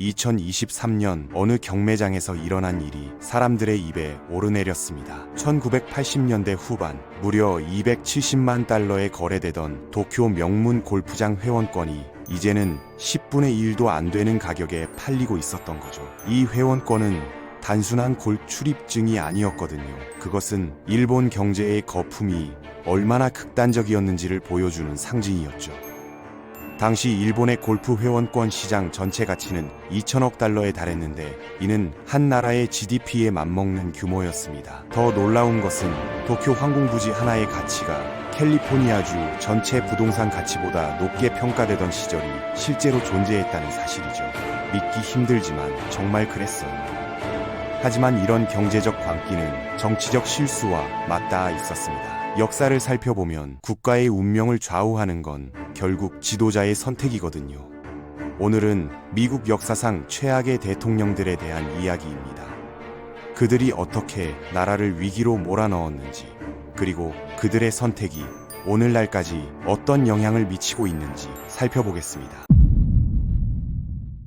2023년 어느 경매장에서 일어난 일이 사람들의 입에 오르내렸습니다. 1980년대 후반 무려 270만 달러에 거래되던 도쿄 명문 골프장 회원권이 이제는 10분의 1도 안 되는 가격에 팔리고 있었던 거죠. 이 회원권은 단순한 골 출입증이 아니었거든요. 그것은 일본 경제의 거품이 얼마나 극단적이었는지를 보여주는 상징이었죠. 당시 일본의 골프 회원권 시장 전체 가치는 2천억 달러에 달했는데 이는 한 나라의 GDP에 맞먹는 규모였습니다. 더 놀라운 것은 도쿄 항공부지 하나의 가치가 캘리포니아주 전체 부동산 가치보다 높게 평가되던 시절이 실제로 존재했다는 사실이죠. 믿기 힘들지만 정말 그랬어요. 하지만 이런 경제적 광기는 정치적 실수와 맞닿아 있었습니다. 역사를 살펴보면 국가의 운명을 좌우하는 건 결국 지도자의 선택이거든요. 오늘은 미국 역사상 최악의 대통령들에 대한 이야기입니다. 그들이 어떻게 나라를 위기로 몰아넣었는지, 그리고 그들의 선택이 오늘날까지 어떤 영향을 미치고 있는지 살펴보겠습니다.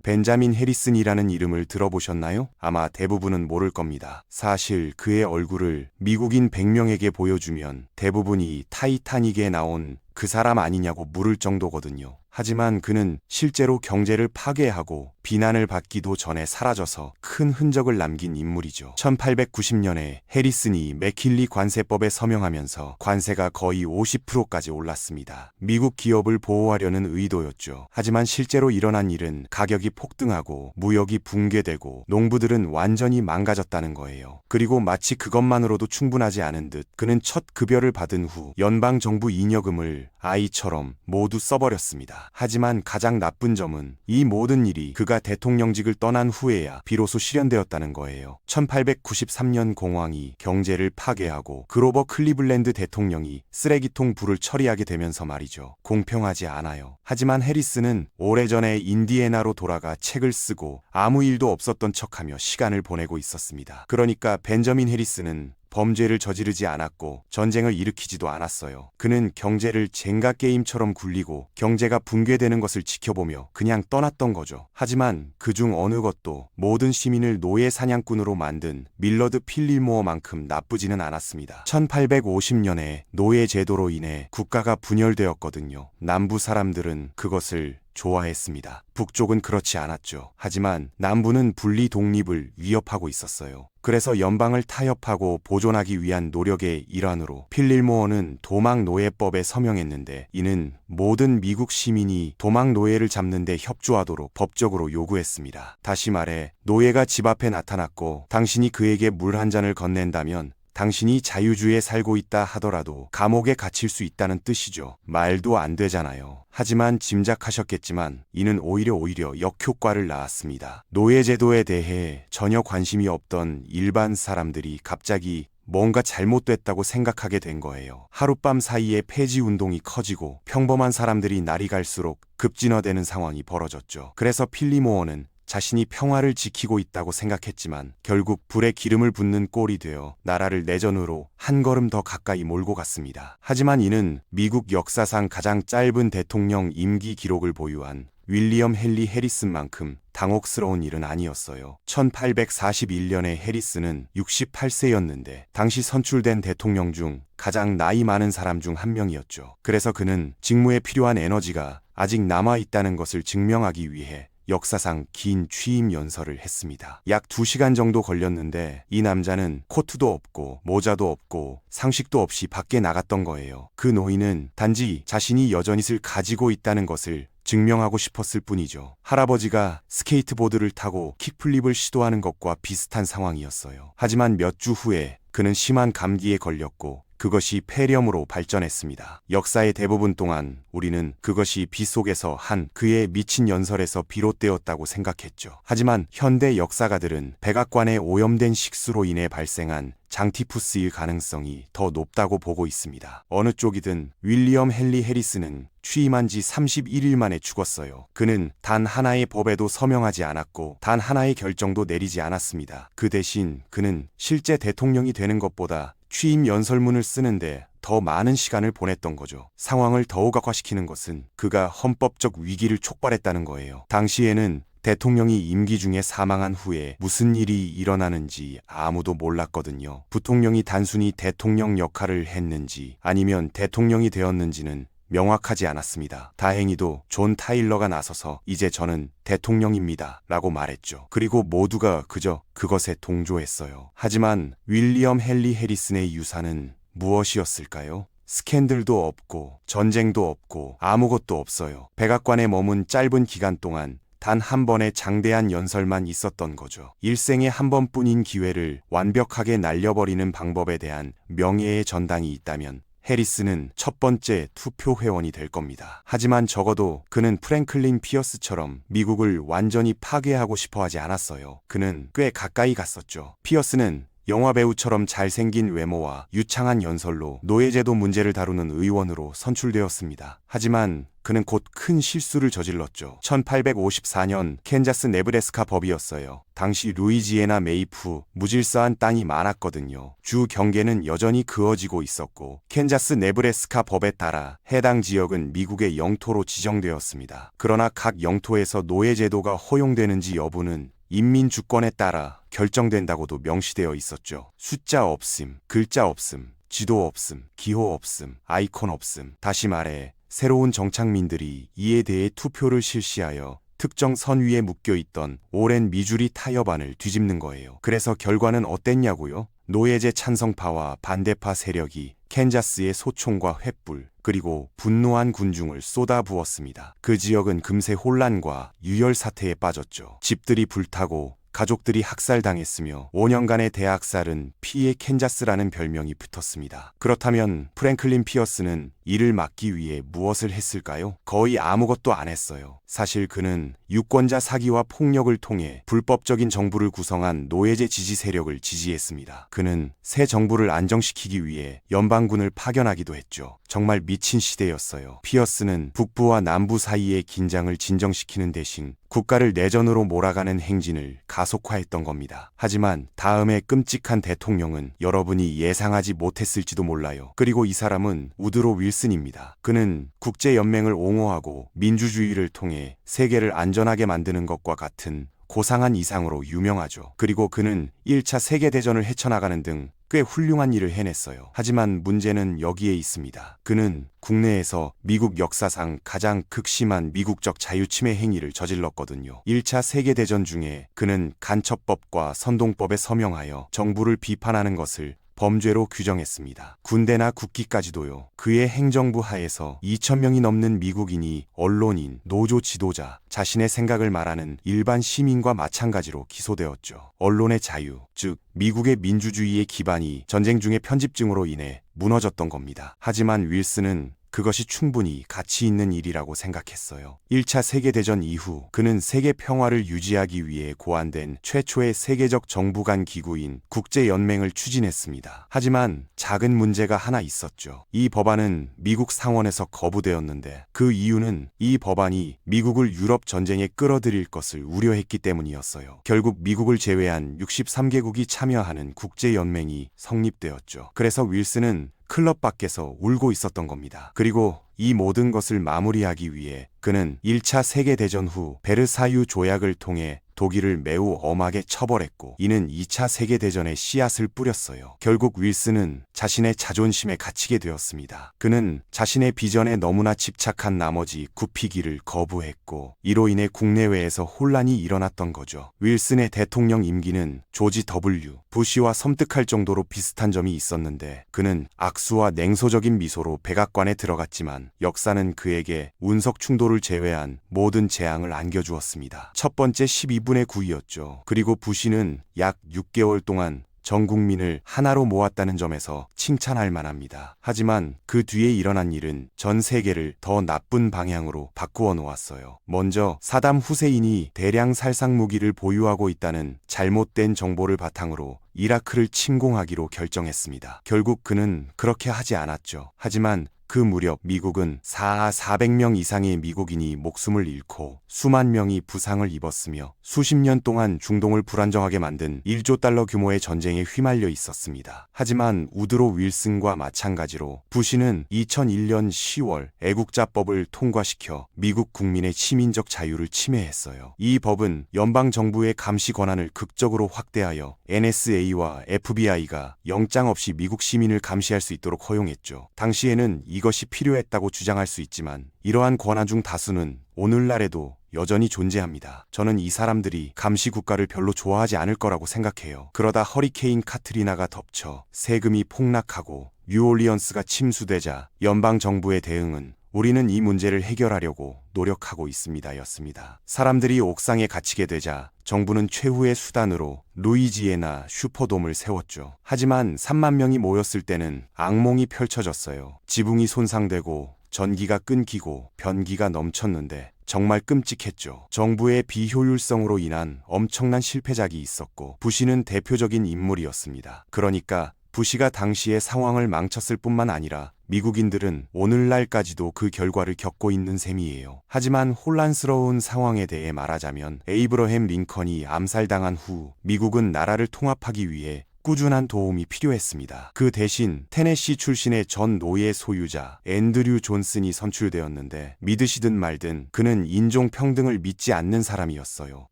벤자민 해리슨이라는 이름을 들어보셨나요? 아마 대부분은 모를 겁니다. 사실 그의 얼굴을 미국인 100명에게 보여주면 대부분이 타이타닉에 나온 그 사람 아니냐고 물을 정도거든요. 하지만 그는 실제로 경제를 파괴하고 비난을 받기도 전에 사라져서 큰 흔적을 남긴 인물이죠. 1890년에 해리슨이 맥킨리 관세법에 서명하면서 관세가 거의 50%까지 올랐습니다. 미국 기업을 보호하려는 의도였죠. 하지만 실제로 일어난 일은 가격이 폭등하고 무역이 붕괴되고 농부들은 완전히 망가졌다는 거예요. 그리고 마치 그것만으로도 충분하지 않은 듯 그는 첫 급여를 받은 후 연방정부 잉여금을 아이처럼 모두 써버렸습니다. 하지만 가장 나쁜 점은 이 모든 일이 그가 대통령직을 떠난 후에야 비로소 실현되었다는 거예요. 1893년 공황이 경제를 파괴하고 그로버 클리블랜드 대통령이 쓰레기통 불을 처리하게 되면서 말이죠. 공평하지 않아요. 하지만 해리슨은 오래전에 인디애나로 돌아가 책을 쓰고 아무 일도 없었던 척하며 시간을 보내고 있었습니다. 그러니까 벤저민 해리슨은 범죄를 저지르지 않았고 전쟁을 일으키지도 않았어요. 그는 경제를 젠가 게임처럼 굴리고 경제가 붕괴되는 것을 지켜보며 그냥 떠났던 거죠. 하지만 그중 어느 것도 모든 시민을 노예 사냥꾼으로 만든 밀러드 필리모어만큼 나쁘지는 않았습니다. 1850년에 노예 제도로 인해 국가가 분열되었거든요. 남부 사람들은 그것을 좋아했습니다. 북쪽은 그렇지 않았죠. 하지만 남부는 분리 독립을 위협하고 있었어요. 그래서 연방을 타협하고 보존하기 위한 노력의 일환으로 필리모어는 도망노예법에 서명했는데 이는 모든 미국 시민이 도망노예를 잡는 데 협조하도록 법적으로 요구했습니다. 다시 말해 노예가 집 앞에 나타났고 당신이 그에게 물 한 잔을 건넨다면 당신이 자유주의에 살고 있다 하더라도 감옥에 갇힐 수 있다는 뜻이죠. 말도 안 되잖아요. 하지만 짐작하셨겠지만 이는 오히려 역효과를 낳았습니다. 노예제도에 대해 전혀 관심이 없던 일반 사람들이 갑자기 뭔가 잘못됐다고 생각하게 된 거예요. 하룻밤 사이에 폐지 운동이 커지고 평범한 사람들이 날이 갈수록 급진화되는 상황이 벌어졌죠. 그래서 필리모어는 자신이 평화를 지키고 있다고 생각했지만 결국 불에 기름을 붓는 꼴이 되어 나라를 내전으로 한 걸음 더 가까이 몰고 갔습니다. 하지만 이는 미국 역사상 가장 짧은 대통령 임기 기록을 보유한 윌리엄 헨리 해리슨만큼 당혹스러운 일은 아니었어요. 1841년에 해리슨은 68세였는데 당시 선출된 대통령 중 가장 나이 많은 사람 중 한 명이었죠. 그래서 그는 직무에 필요한 에너지가 아직 남아있다는 것을 증명하기 위해 역사상 긴 취임 연설을 했습니다. 약 2시간 정도 걸렸는데 이 남자는 코트도 없고 모자도 없고 상식도 없이 밖에 나갔던 거예요. 그 노인은 단지 자신이 여전히을 가지고 있다는 것을 증명하고 싶었을 뿐이죠. 할아버지가 스케이트보드를 타고 킥플립을 시도하는 것과 비슷한 상황이었어요. 하지만 몇 주 후에 그는 심한 감기에 걸렸고 그것이 폐렴으로 발전했습니다. 역사의 대부분 동안 우리는 그것이 빗속에서 한 그의 미친 연설에서 비롯되었다고 생각했죠. 하지만 현대 역사가들은 백악관의 오염된 식수로 인해 발생한 장티푸스일 가능성이 더 높다고 보고 있습니다. 어느 쪽이든 윌리엄 헨리 해리슨은 취임한 지 31일 만에 죽었어요. 그는 단 하나의 법에도 서명하지 않았고 단 하나의 결정도 내리지 않았습니다. 그 대신 그는 실제 대통령이 되는 것보다 취임 연설문을 쓰는데 더 많은 시간을 보냈던 거죠. 상황을 더욱 악화시키는 것은 그가 헌법적 위기를 촉발했다는 거예요. 당시에는 대통령이 임기 중에 사망한 후에 무슨 일이 일어나는지 아무도 몰랐거든요. 부통령이 단순히 대통령 역할을 했는지 아니면 대통령이 되었는지는 명확하지 않았습니다. 다행히도 존 타일러가 나서서 이제 저는 대통령입니다 라고 말했죠. 그리고 모두가 그저 그것에 동조했어요. 하지만 윌리엄 헨리 해리슨의 유산은 무엇이었을까요? 스캔들도 없고 전쟁도 없고 아무것도 없어요. 백악관에 머문 짧은 기간 동안 단 한 번의 장대한 연설만 있었던 거죠. 일생에 한 번뿐인 기회를 완벽하게 날려버리는 방법에 대한 명예의 전당이 있다면 해리스는 첫 번째 투표 회원이 될 겁니다. 하지만 적어도 그는 프랭클린 피어스처럼 미국을 완전히 파괴하고 싶어 하지 않았어요. 그는 꽤 가까이 갔었죠. 피어스는 영화배우처럼 잘생긴 외모와 유창한 연설로 노예제도 문제를 다루는 의원으로 선출되었습니다. 하지만 그는 곧 큰 실수를 저질렀죠. 1854년 캔자스 네브래스카 법이었어요. 당시 루이지애나 메이프 무질서한 땅이 많았거든요. 주 경계는 여전히 그어지고 있었고 캔자스 네브래스카 법에 따라 해당 지역은 미국의 영토로 지정되었습니다. 그러나 각 영토에서 노예제도가 허용되는지 여부는 인민주권에 따라 결정된다고도 명시되어 있었죠. 숫자 없음, 글자 없음, 지도 없음, 기호 없음, 아이콘 없음. 다시 말해 새로운 정착민들이 이에 대해 투표를 실시하여 특정 선 위에 묶여있던 오랜 미주리 타협안을 뒤집는 거예요. 그래서 결과는 어땠냐고요? 노예제 찬성파와 반대파 세력이 캔자스의 소총과 횃불 그리고 분노한 군중을 쏟아부었습니다. 그 지역은 금세 혼란과 유혈 사태에 빠졌죠. 집들이 불타고 가족들이 학살당했으며 5년간의 대학살은 피해 캔자스라는 별명이 붙었습니다. 그렇다면 프랭클린 피어스는 이를 막기 위해 무엇을 했을까요? 거의 아무것도 안 했어요. 사실 그는 유권자 사기와 폭력을 통해 불법적인 정부를 구성한 노예제 지지 세력을 지지했습니다. 그는 새 정부를 안정시키기 위해 연방군을 파견하기도 했죠. 정말 미친 시대였어요. 피어스는 북부와 남부 사이의 긴장을 진정시키는 대신 국가를 내전으로 몰아가는 행진을 가속화했던 겁니다. 하지만 다음의 끔찍한 대통령은 여러분이 예상하지 못했을지도 몰라요. 그리고 이 사람은 우드로 윌슨입니다. 그는 국제연맹을 옹호하고 민주주의를 통해 세계를 안전하게 만드는 것과 같은 고상한 이상으로 유명하죠. 그리고 그는 1차 세계대전을 헤쳐나가는 등 꽤 훌륭한 일을 해냈어요. 하지만 문제는 여기에 있습니다. 그는 국내에서 미국 역사상 가장 극심한 미국적 자유침해 행위를 저질렀거든요. 1차 세계대전 중에 그는 간첩법과 선동법에 서명하여 정부를 비판하는 것을 범죄로 규정했습니다. 군대나 국기까지도요. 그의 행정부 하에서 2,000명이 넘는 미국인이 언론인, 노조 지도자, 자신의 생각을 말하는 일반 시민과 마찬가지로 기소되었죠. 언론의 자유, 즉 미국의 민주주의의 기반이 전쟁 중의 편집증으로 인해 무너졌던 겁니다. 하지만 윌슨은 그것이 충분히 가치 있는 일이라고 생각했어요. 1차 세계대전 이후 그는 세계 평화를 유지하기 위해 고안된 최초의 세계적 정부 간 기구인 국제연맹을 추진했습니다. 하지만 작은 문제가 하나 있었죠. 이 법안은 미국 상원에서 거부되었는데 그 이유는 이 법안이 미국을 유럽 전쟁에 끌어들일 것을 우려했기 때문이었어요. 결국 미국을 제외한 63개국이 참여하는 국제연맹이 성립되었죠. 그래서 윌슨은 클럽 밖에서 울고 있었던 겁니다. 그리고 이 모든 것을 마무리하기 위해 그는 1차 세계대전 후 베르사유 조약을 통해 독일을 매우 엄하게 처벌했고 이는 2차 세계대전의 씨앗을 뿌렸어요. 결국 윌슨은 자신의 자존심에 갇히게 되었습니다. 그는 자신의 비전에 너무나 집착한 나머지 굽히기를 거부했고 이로 인해 국내외에서 혼란이 일어났던 거죠. 윌슨의 대통령 임기는 조지 W. 부시와 섬뜩할 정도로 비슷한 점이 있었는데 그는 악수와 냉소적인 미소로 백악관에 들어갔지만 역사는 그에게 운석 충돌을 제외한 모든 재앙을 안겨주었습니다. 첫 번째 12분의 9이었죠. 그리고 부시는 약 6개월 동안 전 국민을 하나로 모았다는 점에서 칭찬할 만합니다. 하지만 그 뒤에 일어난 일은 전 세계를 더 나쁜 방향으로 바꾸어 놓았어요. 먼저 사담 후세인이 대량 살상 무기를 보유하고 있다는 잘못된 정보를 바탕으로 이라크를 침공하기로 결정했습니다. 결국 그는 그렇게 하지 않았죠. 하지만 그 무렵 미국은 400명 이상의 미국인이 목숨을 잃고 수만 명이 부상을 입었으며 수십 년 동안 중동을 불안정하게 만든 1조 달러 규모의 전쟁에 휘말려 있었습니다. 하지만 우드로 윌슨과 마찬가지로 부시는 2001년 10월 애국자법을 통과시켜 미국 국민의 시민적 자유를 침해했어요. 이 법은 연방정부의 감시 권한을 극적으로 확대하여 NSA와 FBI가 영장 없이 미국 시민을 감시할 수 있도록 허용했죠. 당시에는 이것이 필요했다고 주장할 수 있지만 이러한 권한 중 다수는 오늘날에도 여전히 존재합니다. 저는 이 사람들이 감시 국가를 별로 좋아하지 않을 거라고 생각해요. 그러다 허리케인 카트리나가 덮쳐 세금이 폭락하고 뉴올리언스가 침수되자 연방정부의 대응은 우리는 이 문제를 해결하려고 노력하고 있습니다 였습니다. 사람들이 옥상에 갇히게 되자 정부는 최후의 수단으로 루이지애나 슈퍼돔을 세웠죠. 하지만 3만 명이 모였을 때는 악몽이 펼쳐졌어요. 지붕이 손상되고 전기가 끊기고 변기가 넘쳤는데 정말 끔찍했죠. 정부의 비효율성으로 인한 엄청난 실패작이 있었고 부시는 대표적인 인물이었습니다. 그러니까 부시가 당시의 상황을 망쳤을 뿐만 아니라 미국인들은 오늘날까지도 그 결과를 겪고 있는 셈이에요. 하지만 혼란스러운 상황에 대해 말하자면 에이브러햄 링컨이 암살당한 후 미국은 나라를 통합하기 위해 꾸준한 도움이 필요했습니다. 그 대신 테네시 출신의 전 노예 소유자 앤드류 존슨이 선출되었는데 믿으시든 말든 그는 인종평등을 믿지 않는 사람이었어요.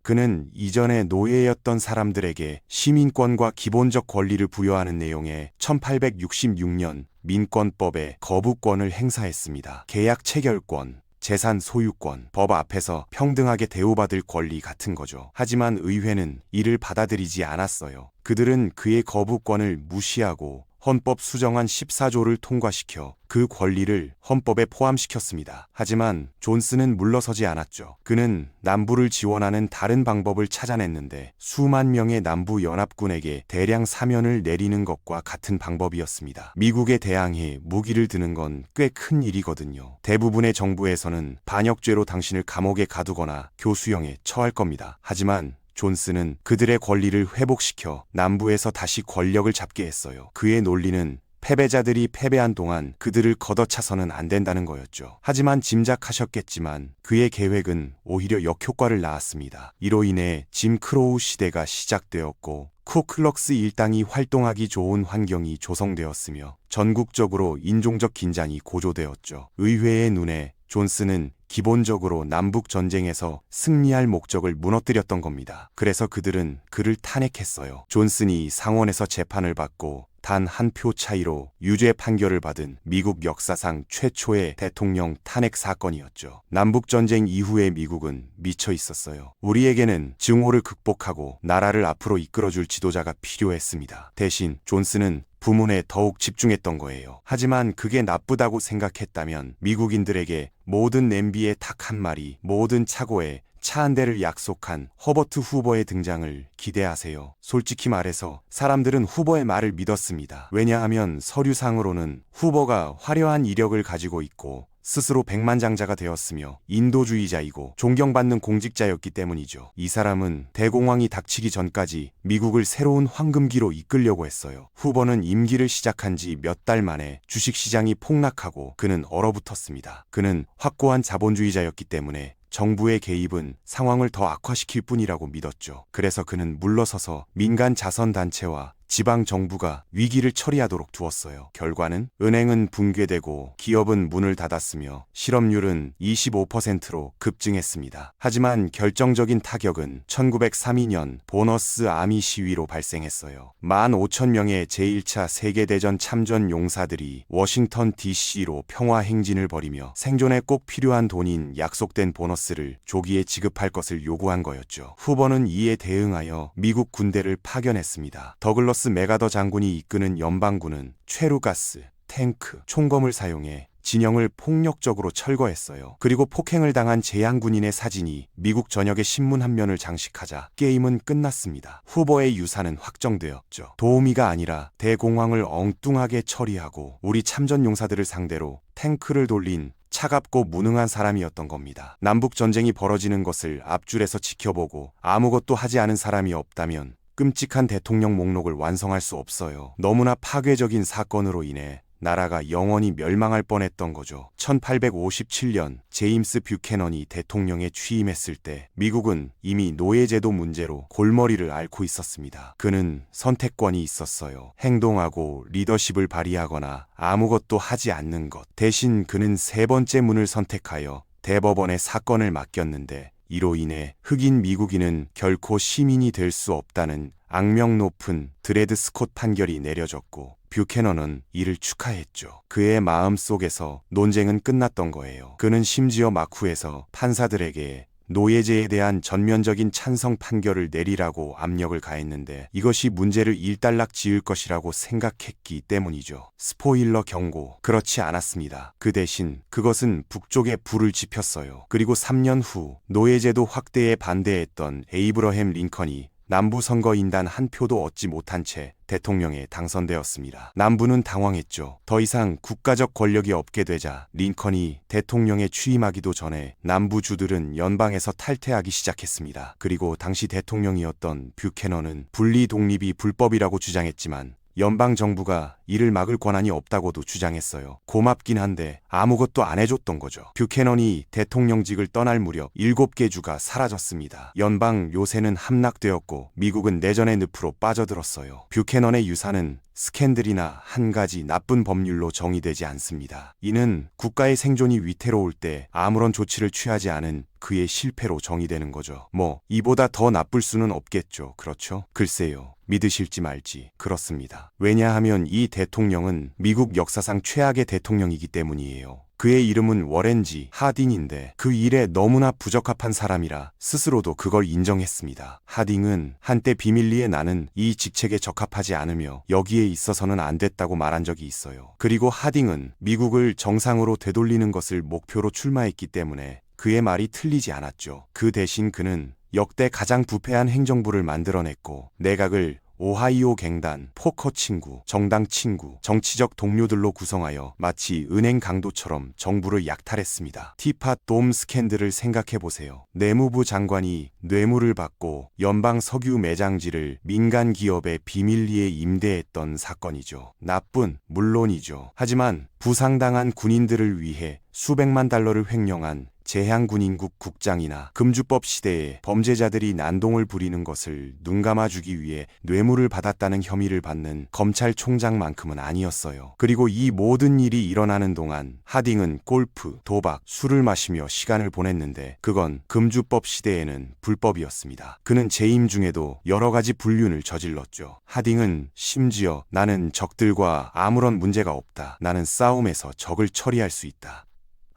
그는 이전에 노예였던 사람들에게 시민권과 기본적 권리를 부여하는 내용의 1866년 민권법의 거부권을 행사했습니다. 계약 체결권, 재산 소유권, 법 앞에서 평등하게 대우받을 권리 같은 거죠. 하지만 의회는 이를 받아들이지 않았어요. 그들은 그의 거부권을 무시하고 헌법 수정안 14조를 통과시켜 그 권리를 헌법에 포함시켰습니다. 하지만 존슨은 물러서지 않았죠. 그는 남부를 지원하는 다른 방법을 찾아냈는데 수만 명의 남부 연합군에게 대량 사면을 내리는 것과 같은 방법이었습니다. 미국에 대항해 무기를 드는 건 꽤 큰 일이거든요. 대부분의 정부에서는 반역죄로 당신을 감옥에 가두거나 교수형에 처할 겁니다. 하지만 존슨은 그들의 권리를 회복시켜 남부에서 다시 권력을 잡게 했어요. 그의 논리는 패배자들이 패배한 동안 그들을 걷어차서는 안 된다는 거였죠. 하지만 짐작하셨겠지만 그의 계획은 오히려 역효과를 낳았습니다. 이로 인해 짐 크로우 시대가 시작되었고 쿠클럭스 일당이 활동하기 좋은 환경이 조성되었으며 전국적으로 인종적 긴장이 고조되었죠. 의회의 눈에 존슨은 기본적으로 남북 전쟁에서 승리할 목적을 무너뜨렸던 겁니다. 그래서 그들은 그를 탄핵했어요. 존슨이 상원에서 재판을 받고 단 한 표 차이로 유죄 판결을 받은 미국 역사상 최초의 대통령 탄핵 사건이었죠. 남북전쟁 이후의 미국은 미쳐 있었어요. 우리에게는 증오를 극복하고 나라를 앞으로 이끌어줄 지도자가 필요했습니다. 대신 존슨은 부문에 더욱 집중했던 거예요. 하지만 그게 나쁘다고 생각했다면 미국인들에게 모든 냄비에 닭 한 마리, 모든 차고에 차 한 대를 약속한 허버트 후보의 등장을 기대하세요. 솔직히 말해서 사람들은 후보의 말을 믿었습니다. 왜냐하면 서류상으로는 후보가 화려한 이력을 가지고 있고 스스로 백만장자가 되었으며 인도주의자이고 존경받는 공직자였기 때문이죠. 이 사람은 대공황이 닥치기 전까지 미국을 새로운 황금기로 이끌려고 했어요. 후보는 임기를 시작한 지 몇 달 만에 주식시장이 폭락하고 그는 얼어붙었습니다. 그는 확고한 자본주의자였기 때문에 정부의 개입은 상황을 더 악화시킬 뿐이라고 믿었죠. 그래서 그는 물러서서 민간 자선단체와 지방정부가 위기를 처리하도록 두었어요. 결과는 은행은 붕괴되고 기업은 문을 닫았으며 실업률은 25%로 급증했습니다. 하지만 결정적인 타격은 1932년 보너스 아미 시위로 발생했어요. 15,000명의 제1차 세계대전 참전 용사들이 워싱턴 DC로 평화행진을 벌이며 생존에 꼭 필요한 돈인 약속된 보너스를 조기에 지급할 것을 요구한 거였죠. 후보는 이에 대응하여 미국 군대를 파견했습니다. 더글러스 메가더 장군이 이끄는 연방군은 최루가스, 탱크, 총검을 사용해 진영을 폭력적으로 철거했어요. 그리고 폭행을 당한 재향군인의 사진이 미국 전역의 신문 한 면을 장식하자 게임은 끝났습니다. 후보의 유산은 확정되었죠. 도우미가 아니라 대공황을 엉뚱하게 처리하고 우리 참전용사들을 상대로 탱크를 돌린 차갑고 무능한 사람이었던 겁니다. 남북전쟁이 벌어지는 것을 앞줄에서 지켜보고 아무것도 하지 않은 사람이 없다면 끔찍한 대통령 목록을 완성할 수 없어요. 너무나 파괴적인 사건으로 인해 나라가 영원히 멸망할 뻔했던 거죠. 1857년 제임스 뷰캐넌이 대통령에 취임했을 때 미국은 이미 노예제도 문제로 골머리를 앓고 있었습니다. 그는 선택권이 있었어요. 행동하고 리더십을 발휘하거나 아무것도 하지 않는 것. 대신 그는 세 번째 문을 선택하여 대법원에 사건을 맡겼는데 이로 인해 흑인 미국인은 결코 시민이 될 수 없다는 악명 높은 드레드 스콧 판결이 내려졌고 뷰캐넌은 이를 축하했죠. 그의 마음 속에서 논쟁은 끝났던 거예요. 그는 심지어 막후에서 판사들에게 노예제에 대한 전면적인 찬성 판결을 내리라고 압력을 가했는데 이것이 문제를 일단락 지을 것이라고 생각했기 때문이죠. 스포일러 경고. 그렇지 않았습니다. 그 대신 그것은 북쪽에 불을 지폈어요. 그리고 3년 후 노예제도 확대에 반대했던 에이브러햄 링컨이 남부 선거인단 한 표도 얻지 못한 채 대통령에 당선되었습니다. 남부는 당황했죠. 더 이상 국가적 권력이 없게 되자 링컨이 대통령에 취임하기도 전에 남부주들은 연방에서 탈퇴하기 시작했습니다. 그리고 당시 대통령이었던 뷰캐넌은 분리 독립이 불법이라고 주장했지만 연방 정부가 이를 막을 권한이 없다고도 주장했어요. 고맙긴 한데 아무것도 안 해줬던 거죠. 뷰캐넌이 대통령직을 떠날 무렵 7개 주가 사라졌습니다. 연방 요새는 함락되었고 미국은 내전의 늪으로 빠져들었어요. 뷰캐넌의 유산은 스캔들이나 한 가지 나쁜 법률로 정의되지 않습니다. 이는 국가의 생존이 위태로울 때 아무런 조치를 취하지 않은 그의 실패로 정의되는 거죠. 이보다 더 나쁠 수는 없겠죠. 그렇죠? 글쎄요. 믿으실지 말지 그렇습니다. 왜냐하면 이 대통령은 미국 역사상 최악의 대통령이기 때문이에요. 그의 이름은 워렌 G. 하딩인데 그 일에 너무나 부적합한 사람이라 스스로도 그걸 인정했습니다. 하딩은 한때 비밀리에 나는 이 직책에 적합하지 않으며 여기에 있어서는 안 됐다고 말한 적이 있어요. 그리고 하딩은 미국을 정상으로 되돌리는 것을 목표로 출마했기 때문에 그의 말이 틀리지 않았죠. 그 대신 그는 역대 가장 부패한 행정부를 만들어냈고 내각을 오하이오 갱단, 포커 친구, 정당 친구, 정치적 동료들로 구성하여 마치 은행 강도처럼 정부를 약탈했습니다. 티팟 돔 스캔들을 생각해보세요. 내무부 장관이 뇌물을 받고 연방 석유 매장지를 민간 기업에 비밀리에 임대했던 사건이죠. 나쁜, 물론이죠. 하지만 부상당한 군인들을 위해 수백만 달러를 횡령한 제향군인국 국장이나 금주법 시대에 범죄자들이 난동을 부리는 것을 눈감아주기 위해 뇌물을 받았다는 혐의를 받는 검찰총장만큼은 아니었어요. 그리고 이 모든 일이 일어나는 동안 하딩은 골프, 도박, 술을 마시며 시간을 보냈는데 그건 금주법 시대에는 불법이었습니다. 그는 재임 중에도 여러 가지 불륜을 저질렀죠. 하딩은 심지어 나는 적들과 아무런 문제가 없다. 나는 싸움에서 적을 처리할 수 있다.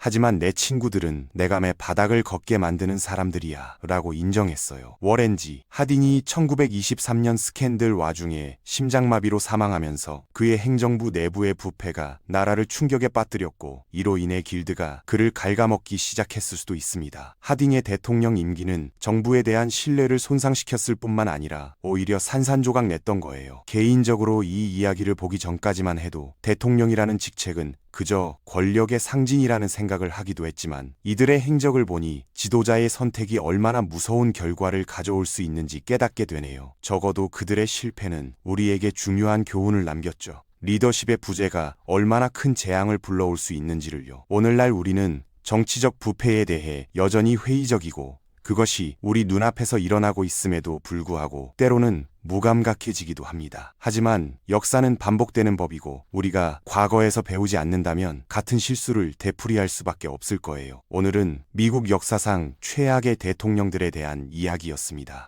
하지만 내 친구들은 내감에 바닥을 걷게 만드는 사람들이야 라고 인정했어요. 워렌 G. 하딩이 1923년 스캔들 와중에 심장마비로 사망하면서 그의 행정부 내부의 부패가 나라를 충격에 빠뜨렸고 이로 인해 길드가 그를 갉아먹기 시작했을 수도 있습니다. 하딩의 대통령 임기는 정부에 대한 신뢰를 손상시켰을 뿐만 아니라 오히려 산산조각 냈던 거예요. 개인적으로 이 이야기를 보기 전까지만 해도 대통령이라는 직책은 그저 권력의 상징이라는 생각을 하기도 했지만 이들의 행적을 보니 지도자의 선택이 얼마나 무서운 결과를 가져올 수 있는지 깨닫게 되네요. 적어도 그들의 실패는 우리에게 중요한 교훈을 남겼죠. 리더십의 부재가 얼마나 큰 재앙을 불러올 수 있는지를요. 오늘날 우리는 정치적 부패에 대해 여전히 회의적이고 그것이 우리 눈앞에서 일어나고 있음에도 불구하고 때로는 무감각해지기도 합니다. 하지만 역사는 반복되는 법이고 우리가 과거에서 배우지 않는다면 같은 실수를 되풀이할 수밖에 없을 거예요. 오늘은 미국 역사상 최악의 대통령들에 대한 이야기였습니다.